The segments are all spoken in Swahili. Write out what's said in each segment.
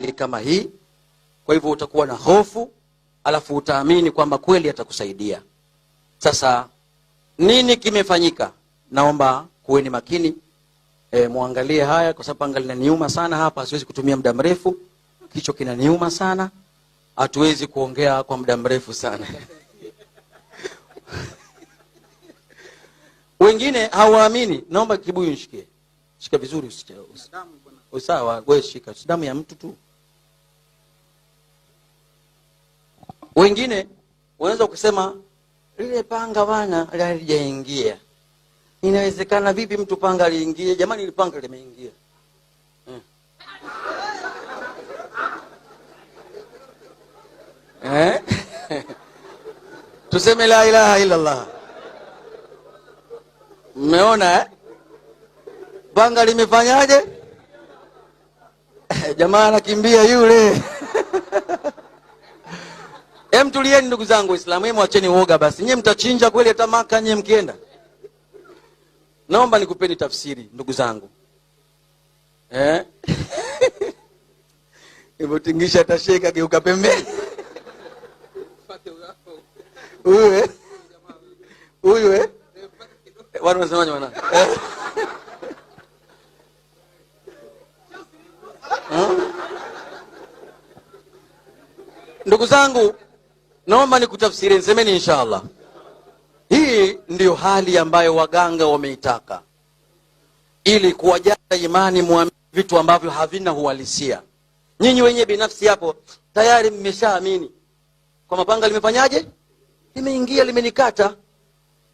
hali kama hii. Kwa hivyo utakuwa na hofu, alafu utaamini kwamba kweli atakusaidia. Sasa nini kimefanyika? Naomba kuweni makini, muangalie haya, kwa sababu panga linaniuma sana hapa, siwezi kutumia muda mrefu. Kichwa kinaniuma sana, hatuwezi kuongea kwa muda mrefu sana. Wengine hawaamini. Naomba kibuyu nishikie. Shika vizuri, usawa, wewe shika. Damu ya mtu tu. Wengine wanaweza kusema lile panga bwana halijaingia. Inawezekana vipi mtu panga aliingie? Jamani, ile panga limeingia. Tuseme la ilaha illa Allah. Mmeona panga limefanyaje? Jamaa anakimbia yule. Tulieni ndugu zangu Waislamu, mwacheni uoga basi. Nyie mtachinja kweli hata Maka nyie mkienda? Naomba nikupeni tafsiri ndugu zangu. Hebu tingisha tasheka geuka pembeni. Huyu watu wanasemaje wana? Ndugu zangu, naomba nikutafsiri, nisemeni inshallah. Hii ndio hali ambayo waganga wameitaka, ili kuwajaza imani muamini vitu ambavyo havina uhalisia. Nyinyi wenyewe binafsi hapo tayari mmeshaamini kwa mapanga limefanyaje? Limeingia, limenikata.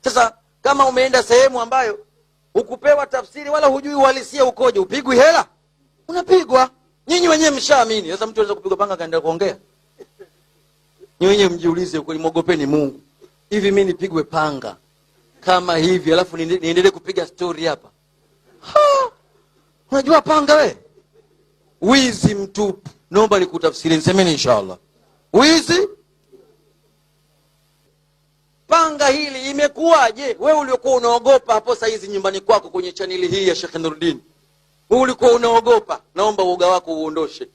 Sasa kama umeenda sehemu ambayo hukupewa tafsiri wala hujui uhalisia ukoje, upigwi hela? Unapigwa. Nyinyi wenyewe mshaamini. Sasa mtu anaweza kupigwa panga kaenda kuongea? Nyinyi wenyewe mjiulize, ukweli, mwogopeni Mungu. Hivi mimi nipigwe panga kama hivi alafu niendelee kupiga story hapa? Unajua panga we? Wizi mtupu. Naomba nikutafsiri, nisemeni inshallah. Wizi. Panga hili imekuwaje? Wewe uliokuwa unaogopa hapo saa hizi nyumbani kwako kwenye chaneli hii ya Sheikh Nuruddin, wewe ulikuwa unaogopa, naomba uoga wako uondoshe.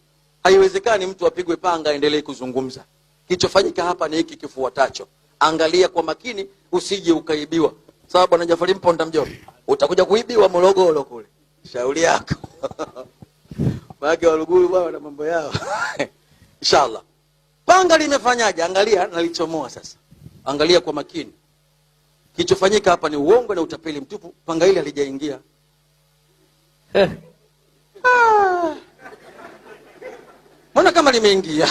Haiwezekani mtu apigwe panga aendelee kuzungumza. Kichofanyika hapa ni hiki kifuatacho. Angalia kwa makini usije ukaibiwa. Sababu Bwana Jafari Mponda Mjomba, utakuja kuibiwa Morogoro kule. Shauri yako. Baki waluguru bwana na mambo yao. Inshallah. Panga limefanyaje? Angalia, nalichomoa sasa. Angalia kwa makini. Kichofanyika hapa ni uongo na utapeli mtupu. Panga hili halijaingia. Mbona kama limeingia?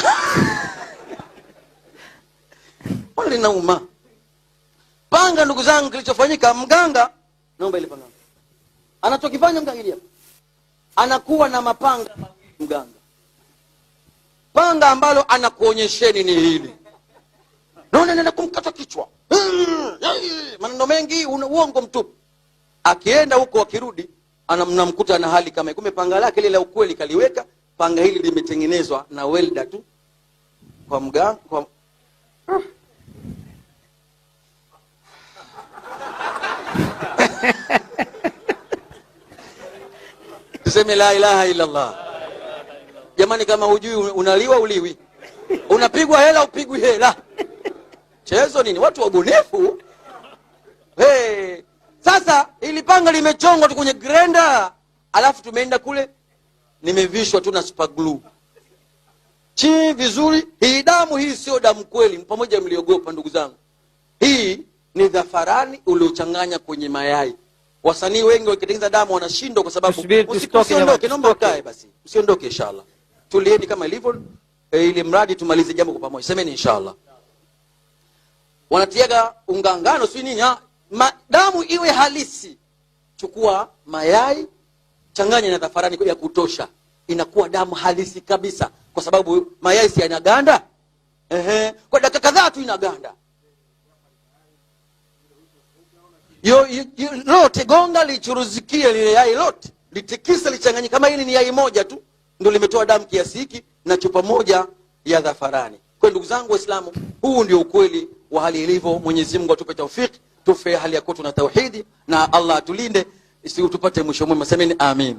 Mbona linauma? Panga ndugu zangu, kilichofanyika, mganga, naomba ile panga. Anachokifanya mganga hili hapa, anakuwa na mapanga mganga. Panga ambalo anakuonyesheni ni hili. Naona nenda kumkata kichwa. Maneno mengi, uongo mtupu. Akienda huko akirudi, anamkuta na hali kama kumbe panga lake lile la ukweli kaliweka. Panga hili limetengenezwa na welda tu kwa mganga kwa tuseme la ilaha illa Allah. Jamani, kama hujui unaliwa uliwi, unapigwa hela upigwi hela, chezo nini? Watu wabunifu. Sasa ili panga limechongwa tu kwenye grinder, alafu tumeenda kule nimevishwa tu na super glue vizuri. Hii damu hii sio damu kweli, pamoja mliogopa ndugu zangu. Hii ni dhafarani uliochanganya kwenye mayai. Wasanii wengi wakitengeneza damu wanashindwa kwa sababu usiondoke, naomba ukae basi. Usiondoke inshallah. Tulieni kama ilivyo, ili mradi tumalize jambo kwa pamoja. Semeni inshallah. Wanatiaga ungangano si nini? Damu iwe halisi. Chukua mayai, changanya na dhafarani ya kutosha. Inakuwa damu halisi kabisa, kwa sababu mayai si yanaganda. Kwa dakika kadhaa tu inaganda. Lote gonga lichuruzikie lile yai lote. Litikisa lichanganyike. Kama hili ni yai moja tu ndio limetoa damu kiasi hiki na chupa moja ya dhafarani. Kwa ndugu zangu Waislamu, huu ndio ukweli wa hali ilivyo. Mwenyezi Mungu atupe taufiki, tufe hali ya kwetu na tauhidi, na Allah atulinde isitupate mwisho mwema. Semeni amin.